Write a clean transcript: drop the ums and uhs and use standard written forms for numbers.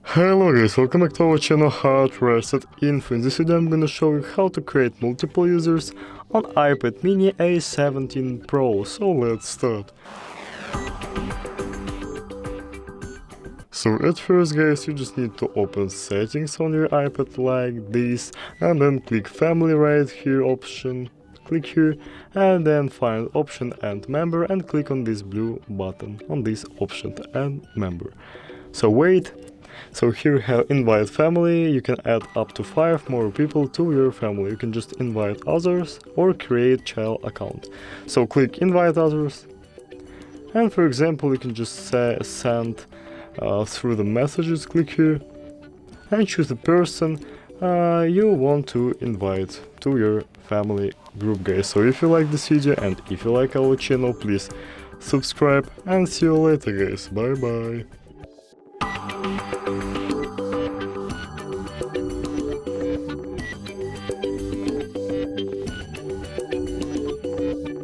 Hello guys, welcome back to our channel HardReset.Info. In this video I'm gonna show you how to create multiple users on iPad mini A17 Pro, so let's start. So at first guys, you just need to open settings on your iPad like this, and then click family right here option, click here, and then find option and member and click on this blue button on this option and member. So wait. So here you have invite family, you can add up to 5 more people to your family. You can just invite others or create child account. So click invite others, and for example you can just send through the messages, click here and choose the person you want to invite to your family group guys. So if you like this video and if you like our channel, please subscribe and see you later guys, bye bye.